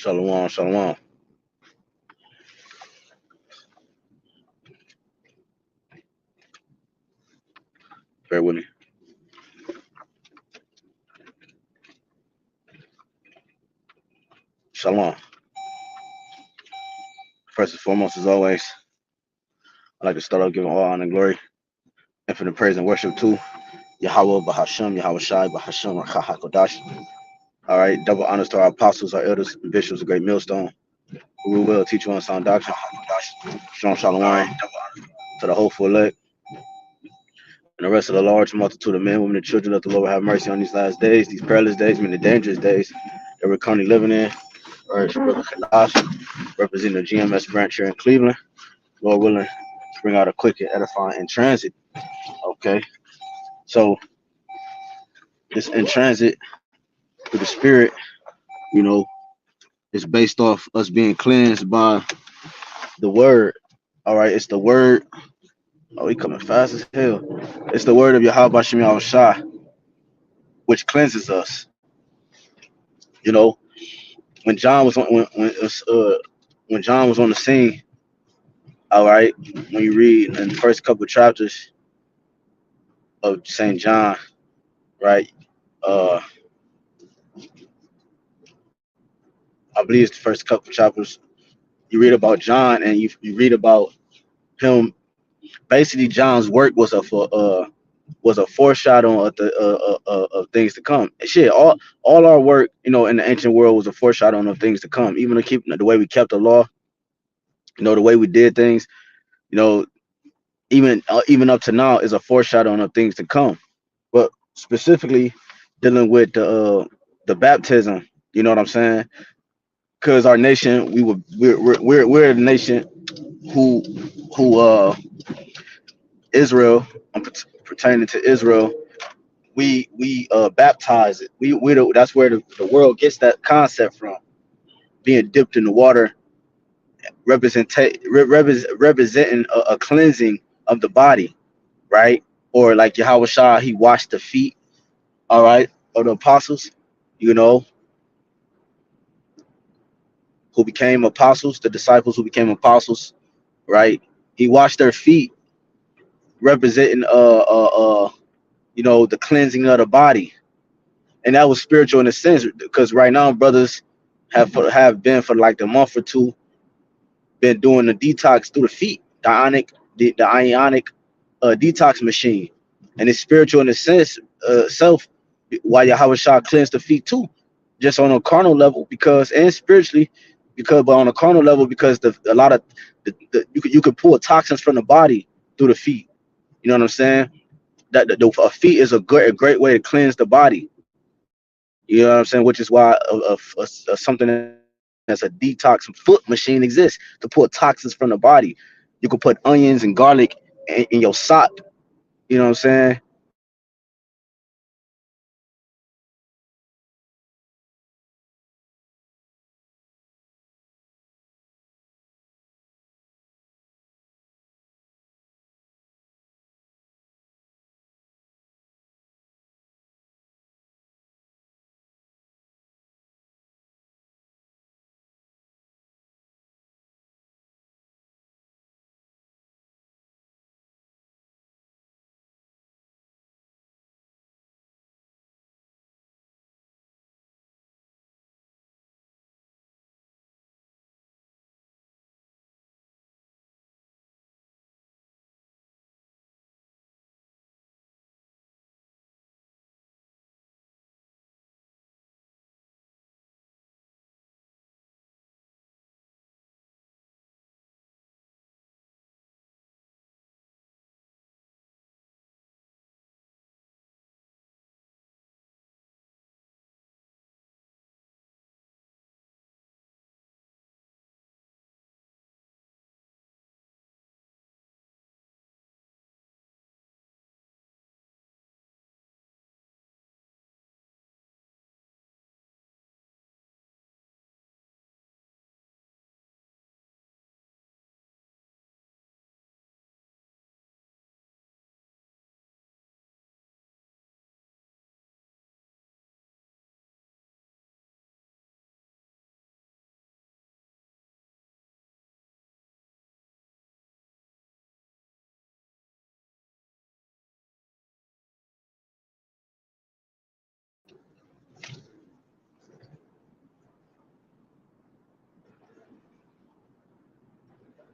Shalom, shalom. Bear with me. Shalom. First and foremost, as always, I'd like to start off giving all honor and glory, infinite praise and worship to YAHAWAH, BAHASHAM, YAHAWASHI, BAHASHAM, HAQADASH. All right, double honors to our apostles, our elders, and bishops, a great millstone, who will teach you on sound doctrine. Shalom, shalom, to the hopeful elect, and the rest of the large multitude of men, women, and children of the Lord. Have mercy on these last days, these perilous days, the dangerous days that we're currently living in. All right, Brother Kadash, representing the GMS branch here in Cleveland. Lord willing, to bring out a quick and edifying in transit. Okay, so this in transit with the spirit, you know, is based off us being cleansed by the word. All right, it's the word. Oh, he coming fast as hell. It's the word of Yahawah, which cleanses us. You know, when John was on when John was on the scene. All right, when you read in the first couple of chapters of Saint John, right? Uh, I believe it's the first couple of chapters. You read about John, and you read about him. Basically, John's work was a foreshadowing of the of things to come. Shit, all our work, in the ancient world was a foreshadowing of things to come. Even to keep the way we kept the law, the way we did things, you know, even up to now is a foreshadowing of things to come. But specifically dealing with the baptism, you know what I'm saying? Because our nation, we're the nation who Israel, pertaining to Israel, we baptize it. That's where the world gets that concept from, being dipped in the water, representing a cleansing of the body, right? Or like Yahweh Shah, he washed the feet, all right, of the apostles, you know, who became apostles, the disciples who became apostles, right? He washed their feet, representing the cleansing of the body, and that was spiritual in a sense, because right now brothers have been for like a month or two been doing the detox through the feet, the ionic detox machine, and it's spiritual in a sense, self. Why Yahweh Shah cleansed the feet too, just on a carnal level, because and spiritually, because but on a carnal level, because a lot of you could pull toxins from the body through the feet. You know what I'm saying? That a feet is a great way to cleanse the body. You know what I'm saying? Which is why something as a detox foot machine exists to pull toxins from the body. You could put onions and garlic in your sock. You know what I'm saying?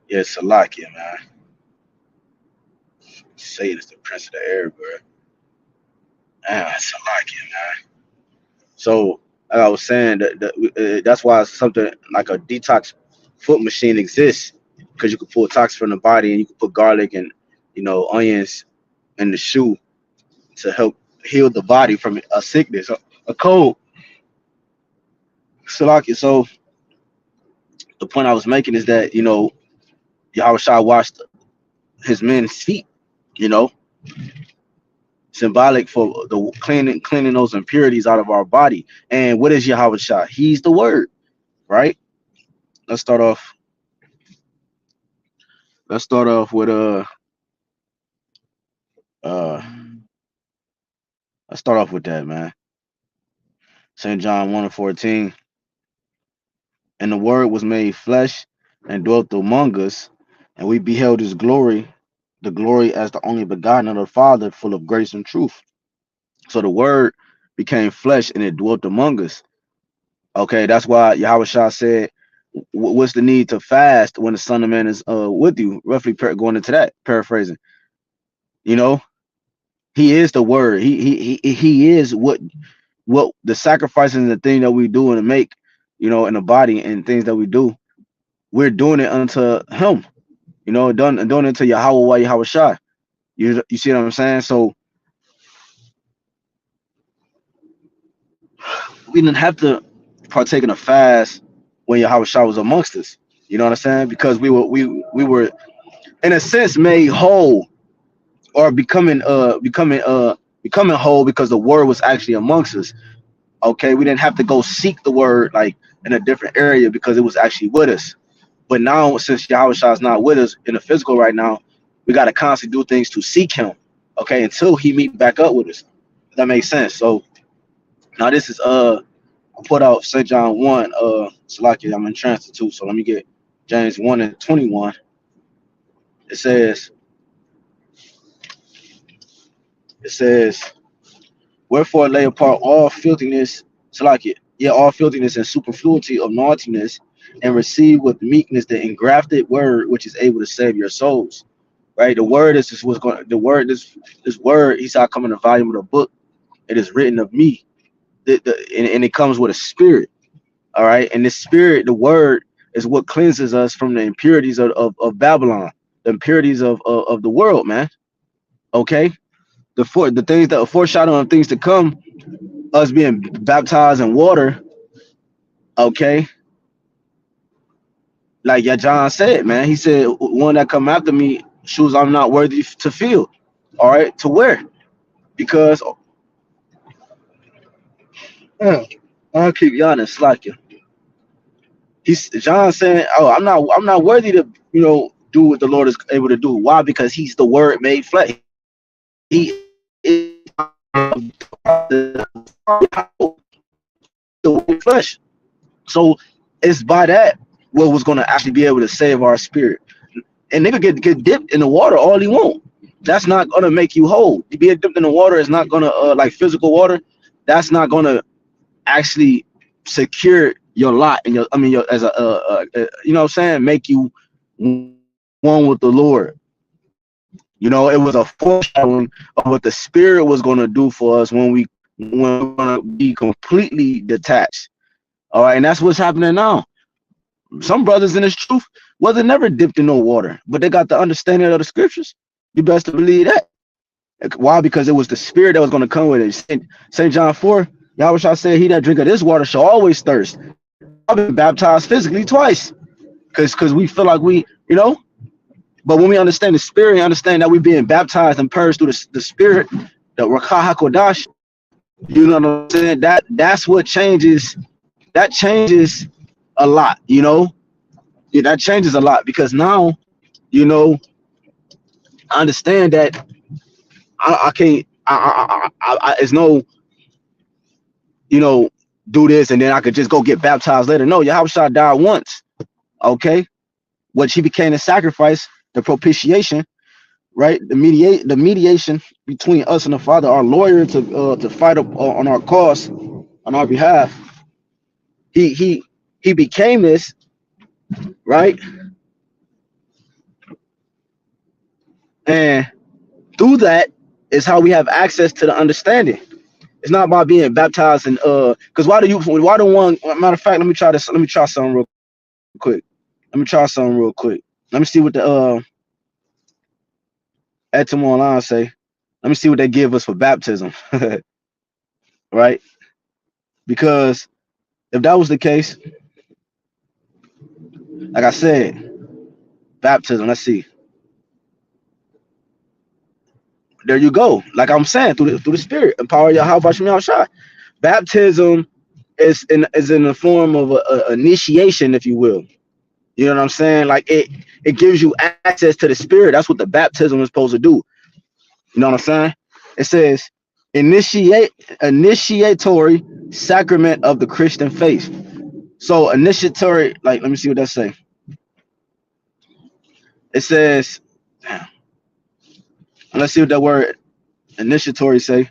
Yeah, Salakia, man. Satan is the prince of the air, bro. Man, Salakia, man. So, like I was saying, that's why something like a detox foot machine exists, because you can pull toxins from the body and you can put garlic and onions in the shoe to help heal the body from a sickness, a cold. Salakia. So the point I was making is that Yahushua washed his men's feet, you know, symbolic for the cleaning those impurities out of our body. And what is Yahushua? He's the word, right? Let's start off. Let's start off with uh let's start off with that, man. St. John 1:14. And the word was made flesh and dwelt among us, and we beheld his glory, the glory as the only begotten of the Father, full of grace and truth. So the word became flesh and it dwelt among us. Okay, that's why Yahushua said, what's the need to fast when the Son of Man is with you? Roughly going into that, paraphrasing. You know, he is the word. He is what the sacrifices and the thing that we do and make, in the body and things that we do. We're doing it unto him, doing it to Yahawah, Yahawashai. You see what I'm saying? So we didn't have to partake in a fast when Yahawashai was amongst us. You know what I'm saying? Because we were in a sense made whole, or becoming whole, because the word was actually amongst us. Okay, we didn't have to go seek the word like in a different area because it was actually with us. But now, since Yahushua is not with us in the physical right now, we got to constantly do things to seek him, okay, until he meet back up with us. That makes sense. So now this is I put out St. John 1, Salaki, I'm in transit too, so let me get James 1:21. It says, wherefore lay apart all filthiness, Salaki, yeah, all filthiness and superfluity of naughtiness, and receive with meekness the engrafted word which is able to save your souls. Right? The word is just what's going. The word, this word, he said, "I come in the volume of the book. It is written of me." And it comes with a spirit. All right, and this spirit, the word, is what cleanses us from the impurities of Babylon, the impurities of the world, man. Okay, the things that are foreshadowing of things to come, us being baptized in water. Okay, like John said, man. He said, "One that come after me, shoes I'm not worthy to fill." All right, to wear, because I'll keep you honest, like you. He's John saying, "Oh, I'm not worthy to, do what the Lord is able to do." Why? Because he's the Word made flesh. He is the flesh. So it's by that what was going to actually be able to save our spirit. And they could get dipped in the water all he want. That's not going to make you whole. To be dipped in the water is not going to like physical water. That's not going to actually secure your lot and your as you know what I'm saying, make you one with the Lord. It was a foreshadowing of what the spirit was going to do for us when we're going to be completely detached. All right, and that's what's happening now. Some brothers in this truth wasn't never dipped in no water, but they got the understanding of the scriptures. You best to believe that. Why? Because it was the spirit that was going to come with it. St. John 4, Yahweh said, "He that drinketh this water shall always thirst." I've been baptized physically twice, because we feel like but when we understand the spirit, understand that we're being baptized and purged through the spirit, the HAQADASH. You know what I'm saying? That's what changes. That changes a lot. Yeah, that changes a lot, because now, I understand that I can't. It's no, you know, do this and then I could just go get baptized later. No, Yahushua died once, okay? Which he became the sacrifice, the propitiation, right? The mediation between us and the Father, our lawyer to fight up on our cause, on our behalf. He became this, right? And through that is how we have access to the understanding. It's not about being baptized and because why do one matter of fact, let me try something real quick. Let me try something real quick. Let me see what the Etam online say. Let me see what they give us for baptism. Right? Because if that was the case, like I said, baptism, let's see. There you go. Like I'm saying, through the spirit, empower YAHWASHI. Baptism is in the form of a initiation, if you will. You know what I'm saying? Like it gives you access to the spirit. That's what the baptism is supposed to do. You know what I'm saying? It says initiatory sacrament of the Christian faith. So initiatory, like let me see what that say. It says, damn, let's see what that word initiatory say.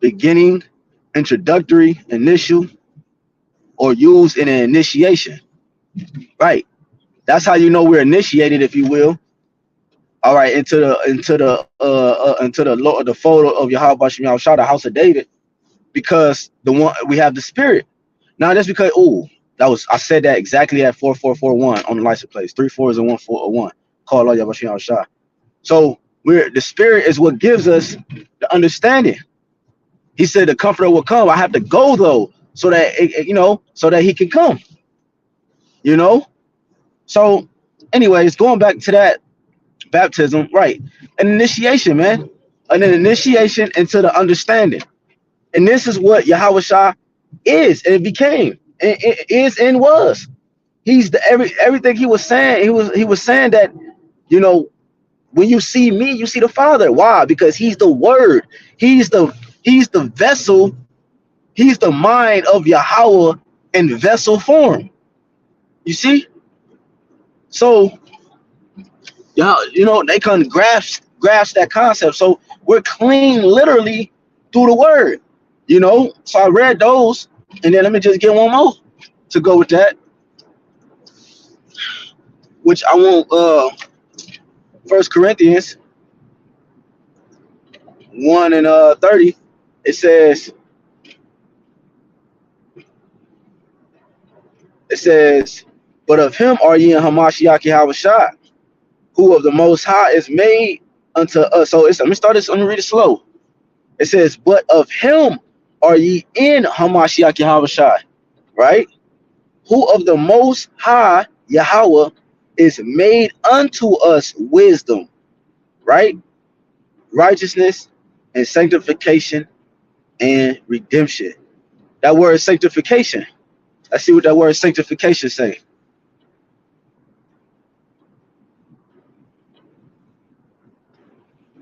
Beginning, introductory, initial, or used in an initiation. Right. That's how you know we're initiated, if you will. All right, into the fold of YAHWASHI, the house of David, because the one we have the spirit. Now that's because I said that exactly at 4441 on the license plates. 3 4s and 1 4 1. Call Allah YAHWASHI. So the spirit is what gives us the understanding. He said the comforter will come. I have to go though, so that so that he can come. You know. So, anyways, going back to that baptism, right? An initiation, man. An initiation into the understanding. And this is what YAHWASHI is, and it became, it is and was. He's the everything he was saying. He was saying that, when you see me, you see the Father. Why? Because he's the word. He's the vessel. He's the mind of Yahweh in vessel form. You see? So, they couldn't grasp that concept. So we're clean literally through the word. So I read those, and then let me just get one more to go with that, which I want 1 Corinthians 1 and 30. It says, but of him are ye in Hamashiach YAHWASHI, who of the Most High is made unto us. So let me read it slow. It says, but of him are ye in Hamashiach YAHWASHI, right? Who of the Most High Yahweh is made unto us wisdom, right? Righteousness and sanctification and redemption. That word sanctification. Let's see what that word sanctification say.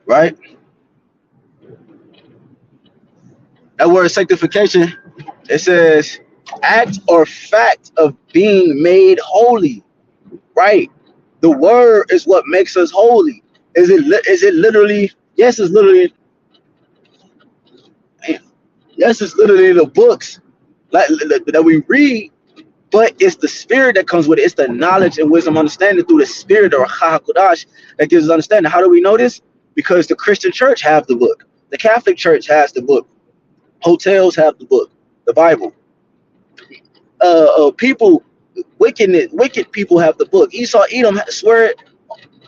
Right? That word sanctification, it says act or fact of being made holy. Right? The word is what makes us holy. Is it literally? Yes, it's literally. Yes, it's literally the books that we read, but it's the spirit that comes with it. It's the knowledge and wisdom, understanding through the spirit of HAQADASH that gives us understanding. How do we know this? Because the Christian church have the book. The Catholic church has the book. Hotels have the book, the Bible. Wicked people have the book. Esau Edom swear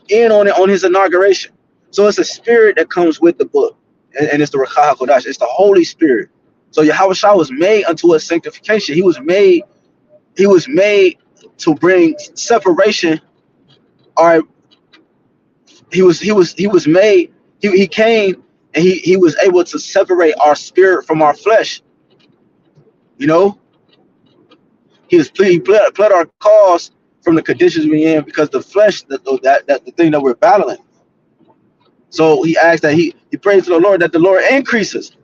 in on it on his inauguration. So it's a spirit that comes with the book, and it's the HAQADASH. It's the Holy Spirit. So YAHWASHI was made unto us sanctification. He was made to bring separation. Or he came and he was able to separate our spirit from our flesh. He pled our cause from the conditions we're in, because the flesh, the thing that we're battling. So he asked that he prays to the Lord that the Lord increases.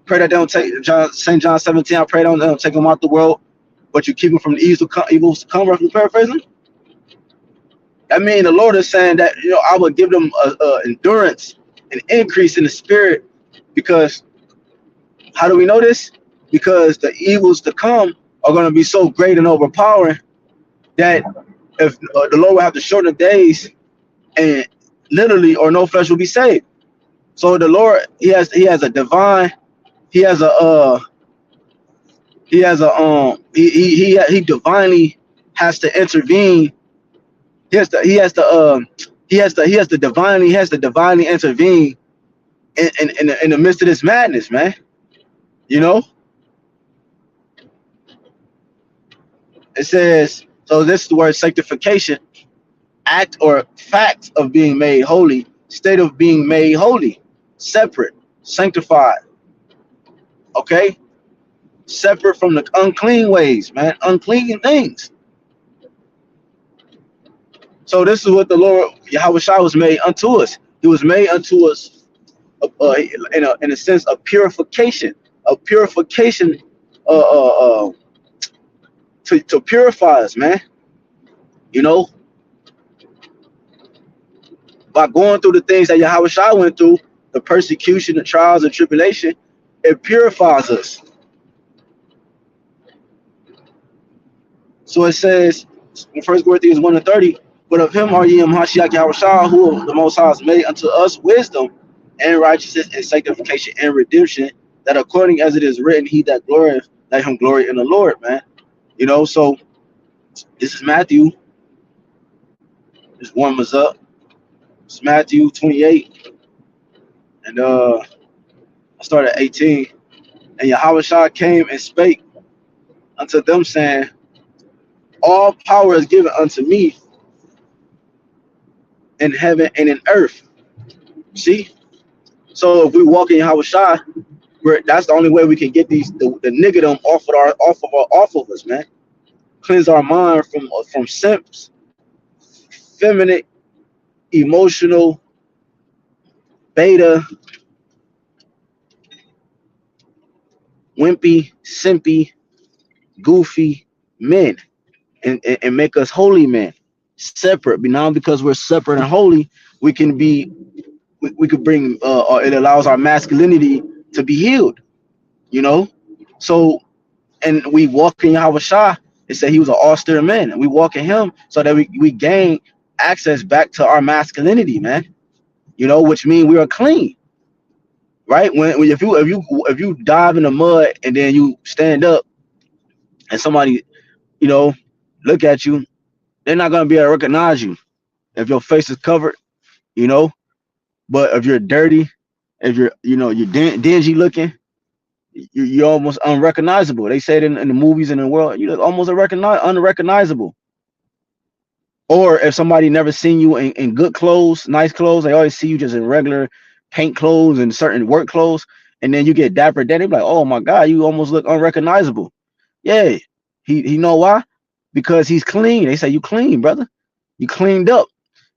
Pray that they don't take St. John 17. I pray they don't take them out the world, but you keep them from the evils to come. Roughly paraphrasing. I mean, the Lord is saying that I would give them endurance and increase in the spirit, because how do we know this? Because the evils to come are going to be so great and overpowering that if the Lord will have to shorten the days, and literally or no flesh will be saved. So the Lord, he has a divine, he has a he divinely has to intervene. He has to divinely intervene in the midst of this madness, man. You know, it says, so this is the word sanctification, act or fact of being made holy, state of being made holy, separate, sanctified, okay, separate from the unclean ways, man, unclean things. So this is what the Lord Yahawashi was made unto us. He was made unto us in a sense of purification, uh, uh, uh, to purify us, man. You know, by going through the things that Yahawashi went through, the persecution, the trials, and tribulation, it purifies us. So it says in 1 Corinthians 1:30, but of him are ye Mashiach Yahawashi, who the Most High has made unto us wisdom and righteousness and sanctification and redemption, that according as it is written, he that glorieth, let him glory in the Lord, man. You know, so this is Matthew. Just warm us up. It's Matthew 28, and I started at 18. And Yahawashi came and spake unto them, saying, all power is given unto me in heaven and in earth. See? So if we walk in Yahawashi, that's the only way we can get the niggerdom off of us, man. Cleanse our mind from simps, feminine, emotional, beta, wimpy, simpy, goofy men, and make us holy men, separate. But now because we're separate and holy, we can be, we could bring, it allows our masculinity to be healed, you know. So, and we walk in Yahawashi. It said he was an austere man, and we walk in him so that we gain access back to our masculinity, man. You know, which means we are clean, right? When if you dive in the mud and then you stand up and somebody, you know, look at you, they're not gonna be able to recognize you if your face is covered, you know. But if you're dirty, if you're, you know, you're dingy looking, you're almost unrecognizable. They say it in the movies and in the world, you look almost unrecognizable. Or if somebody never seen you in good clothes, nice clothes, they always see you just in regular paint clothes and certain work clothes, and then you get dapper then they be like, oh my God, you almost look unrecognizable. Yeah, he know why? Because he's clean. They say you clean, brother. You cleaned up.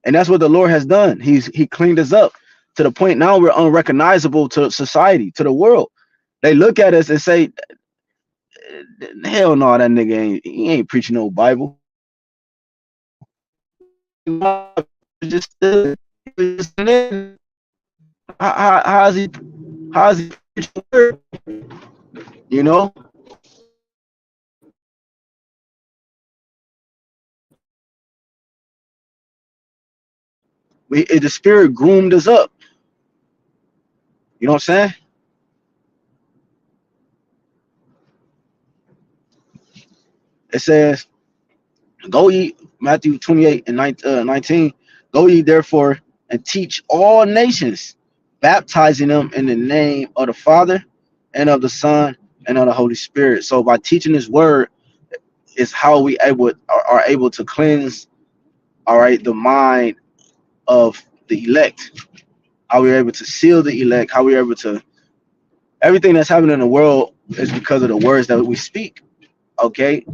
And that's what the Lord has done. He cleaned us up to the point now we're unrecognizable to society, to the world. They look at us and say, hell no, that nigga ain't preaching no Bible. Just how's he preaching the word? You know? The spirit groomed us up. You know what I'm saying? It says, go ye, Matthew 28 and 19, go ye therefore and teach all nations, baptizing them in the name of the Father and of the Son and of the Holy Spirit. So by teaching this word is how we are able to cleanse, all right, the mind of the elect, how we're able to seal the elect, how we're able to, everything that's happening in the world is because of the words that we speak. Okay,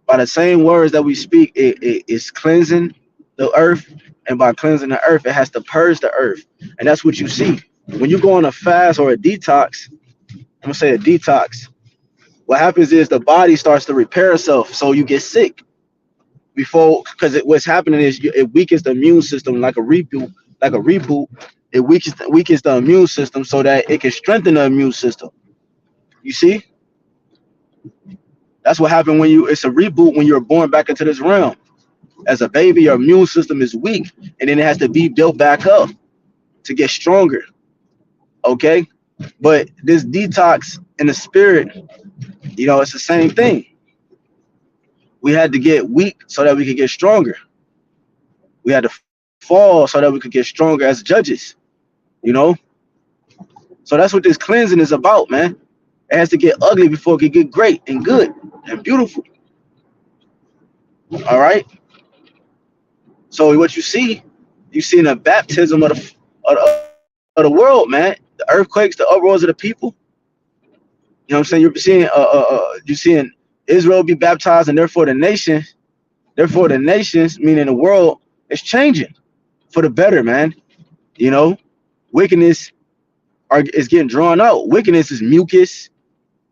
by the same words that we speak, it is cleansing the earth, and by cleansing the earth, it has to purge the earth. And that's what you see when you go on a fast or a detox. I'm gonna say a detox. What happens is the body starts to repair itself, so you get sick before, because what's happening is it weakens the immune system like a reboot. It weakens the immune system so that it can strengthen the immune system. You see? That's what happened when it's a reboot when you're born back into this realm. As a baby, your immune system is weak, and then it has to be built back up to get stronger. Okay, but this detox in the spirit, it's the same thing. We had to get weak so that we could get stronger. We had to fall so that we could get stronger as judges. You know, so that's what this cleansing is about, man. It has to get ugly before it can get great and good and beautiful. All right. So what you see in the baptism of the world, man. The earthquakes, the uproars of the people. You know what I'm saying? You're seeing Israel be baptized, and therefore the nations, meaning the world, is changing for the better, man. You know, wickedness is getting drawn out. Wickedness is mucus,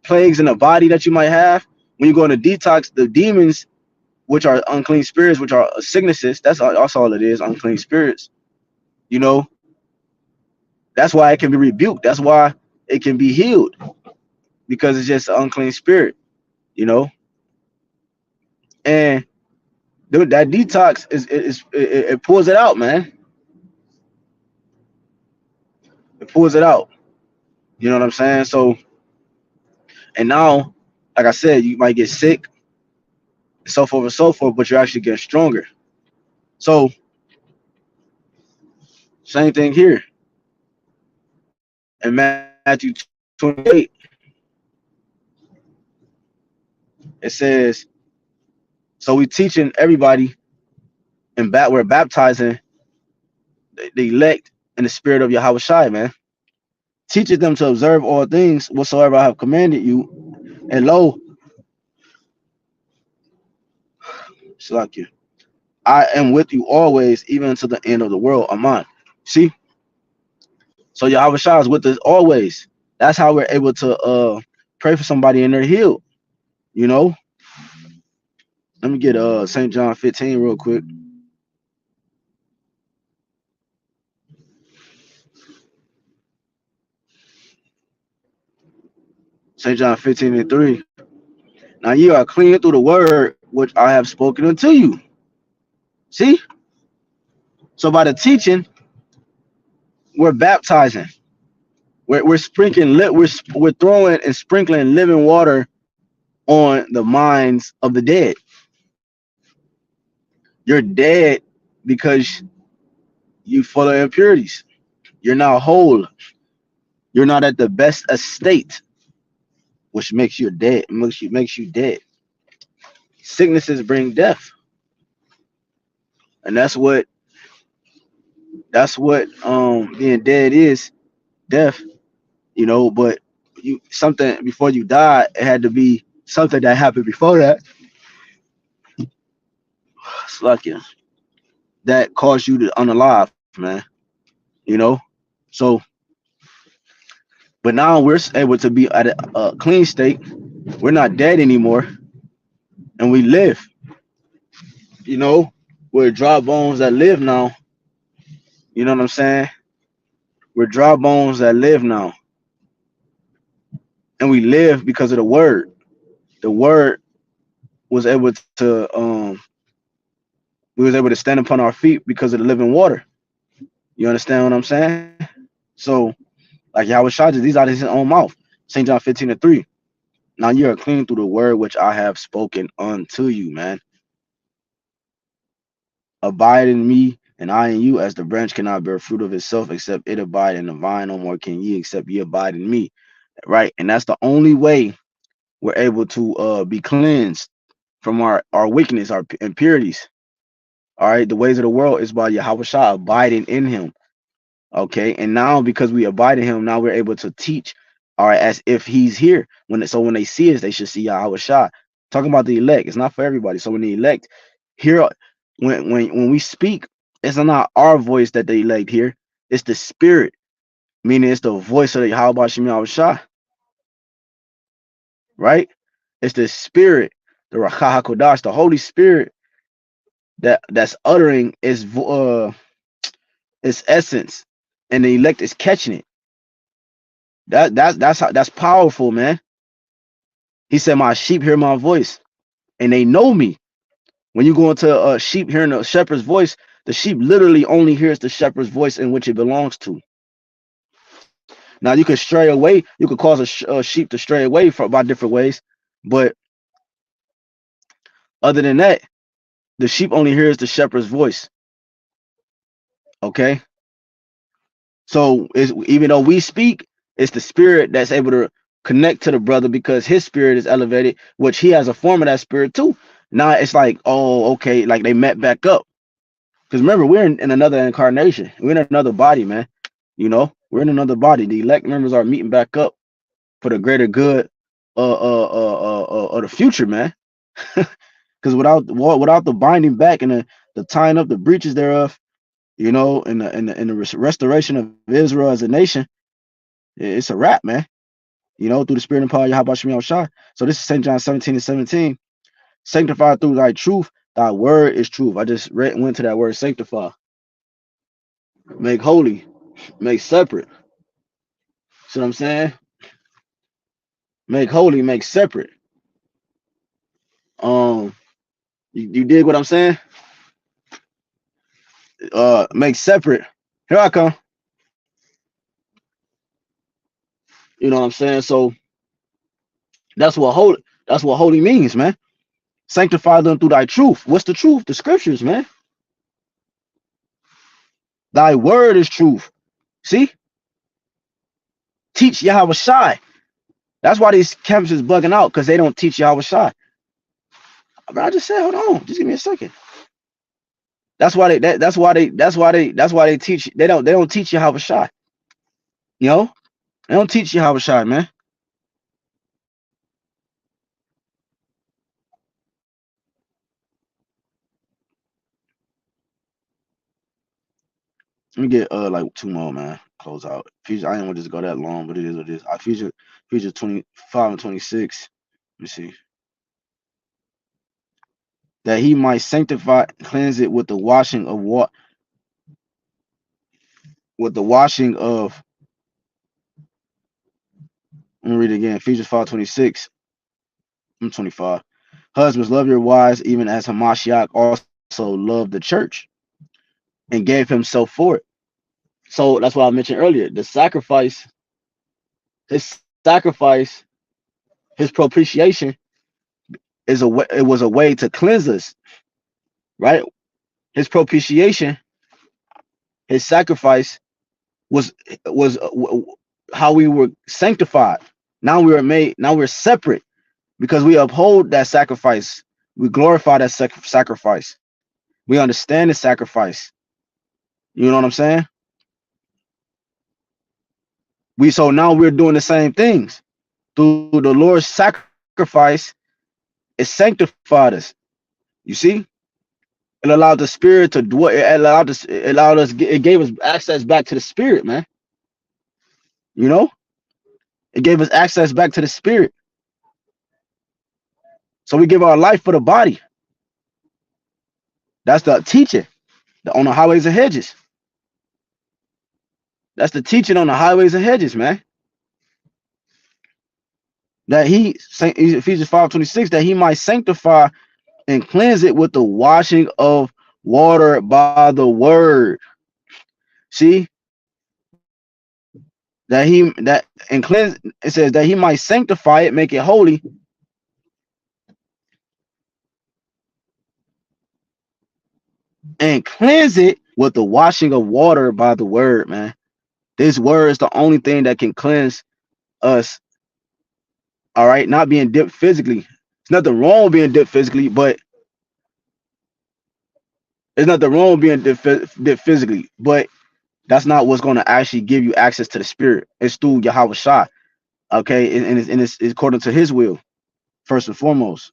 plagues in the body that you might have. When you go into detox, the demons, which are unclean spirits, which are sicknesses, that's all it is, unclean spirits. You know, that's why it can be rebuked. That's why it can be healed, because it's just an unclean spirit, you know. And that detox it pulls it out, man. It pulls it out. You know what I'm saying? So, and now, like I said, you might get sick, and so forth, but you're actually getting stronger. So, same thing here in Matthew 28. It says, so we teaching everybody, and we're baptizing the elect in the spirit of Yahawashi, man. Teaches them to observe all things whatsoever I have commanded you. And lo, Shalakia, I am with you always, even to the end of the world. Aman. See? So Yahawashi is with us always. That's how we're able to pray for somebody and they're healed. You know? Let me get St. John 15 real quick. St. John 15:3. Now you are clean through the word which I have spoken unto you. See? So by the teaching, we're baptizing. We're sprinkling, we're throwing and sprinkling living water on the minds of the dead. You're dead because you full of impurities. You're now whole. You're not at the best estate, which makes you dead. Makes you dead. Sicknesses bring death, and that's what being dead is, death. You know, but something before you die, it had to be something that happened before that. It's like that caused you to unalive, man. You know, so but now we're able to be at a clean state. We're not dead anymore, and we live. You know, we're dry bones that live now. You know what I'm saying? We're dry bones that live now, and we live because of the word. The word was able to we was able to stand upon our feet because of the living water. You understand what I'm saying? So, like Yahweh Shah, these out of his own mouth. St. John 15:3. Now you are clean through the word which I have spoken unto you, man. Abide in me, and I in you, as the branch cannot bear fruit of itself except it abide in the vine. No more can ye except ye abide in me. Right? And that's the only way we're able to be cleansed from our weakness, our impurities. All right. The ways of the world is by Yahweh Shah abiding in him. Okay. And now because we abide in him, now we're able to teach, all right, as if he's here. When they see us, they should see Yahweh Shah. Talking about the elect, it's not for everybody. So when the elect hear, when we speak, it's not our voice that they elect hear. It's the spirit, meaning it's the voice of the Yahweh Shah, right? It's the spirit, the HAQADASH, the Holy Spirit that's uttering its essence, and the elect is catching it. That's powerful, man. He said, my sheep hear my voice and they know me. When you go into a sheep hearing a shepherd's voice, the sheep literally only hears the shepherd's voice in which it belongs to. Now you could stray away, you could cause a sheep to stray away by different ways, but other than that, the sheep only hears the shepherd's voice. Okay, so even though we speak, it's the spirit that's able to connect to the brother because his spirit is elevated, which he has a form of that spirit too. Now it's like, oh, okay, like they met back up. Because remember, we're in another incarnation. We're in another body, man. You know, we're in another body. The elect members are meeting back up for the greater good of the future, man. Because without the binding back and the tying up the breaches thereof, you know, and the restoration of Israel as a nation, it's a wrap, man. You know, through the spirit and power of YAHWASHI. So this is St. John 17:17. Sanctified through thy truth, thy word is truth. I just went to that word sanctify. Make holy, make separate. See what I'm saying? Make holy, make separate. You dig what I'm saying? Make separate. Here I come. You know what I'm saying? So that's what holy means, man. Sanctify them through thy truth. What's the truth? The scriptures, man. Thy word is truth. See? Teach YAHWASHI. That's why these campuses bugging out, because they don't teach YAHWASHI. But I just said, hold on, just give me a second. That's why they teach. They don't teach YAHWASHI. You know, they don't teach YAHWASHI, man. Let me get like two more, man. Close out. Future, I didn't want to just go that long, but it is what it is. Future 25 and 26. Let me see. That he might sanctify, cleanse it with the washing of what? With the washing of. Let me read it again. Ephesians 5:26. I'm 25. Husbands, love your wives, even as Hamashiach also loved the church and gave himself for it. So that's what I mentioned earlier. The sacrifice, his sacrifice, his propitiation is a way, it was a way to cleanse us, right? His propitiation, his sacrifice was how we were sanctified. Now we are made, now we're separate because we uphold that sacrifice. We glorify that sacrifice. We understand the sacrifice. You know what I'm saying? So now we're doing the same things through the Lord's sacrifice. It sanctified us. You see, it allowed the spirit to dwell. It gave us access back to the spirit, man. You know, it gave us access back to the spirit. So we give our life for the body. That's the teaching on the highways and hedges. That's the teaching on the highways and hedges, man. That Ephesians 5:26, that he might sanctify and cleanse it with the washing of water by the word. See, and cleanse, it says that he might sanctify it, make it holy, and cleanse it with the washing of water by the word, man. This word is the only thing that can cleanse us. All right, not being dipped physically. There's nothing wrong with being dipped physically, but there's nothing wrong with being dipped physically, but that's not what's going to actually give you access to the spirit. It's through YAHWASHI, okay, and it's according to his will, first and foremost,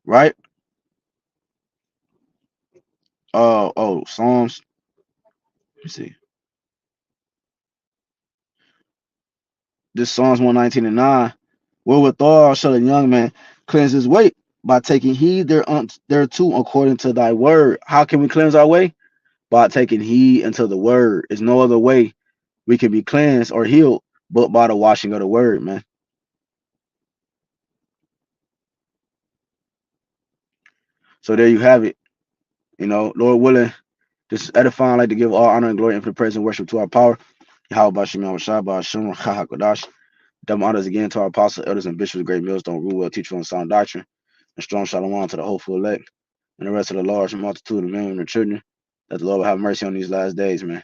right? Psalms. Let me see. This Psalms 119 and 9. Wherewithal shall a young man cleanse his way? By taking heed thereto according to thy word. How can we cleanse our way? By taking heed unto the word. There's no other way we can be cleansed or healed but by the washing of the word, man. So there you have it. You know, Lord willing, this is edifying. I'd like to give all honor and glory, infinite praise and worship to our power. Yahweh Bashim Yahweh Bahasham HaQADASH. Double honors again to our apostles, elders, and bishops, great millstone, rule well, teach on sound doctrine, and strong shalom to the hopeful elect, and the rest of the large multitude of men and the children, that the Lord will have mercy on these last days, man.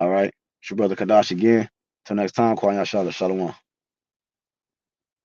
All right. It's your brother Kadash again. Till next time, Kwanya Shalom.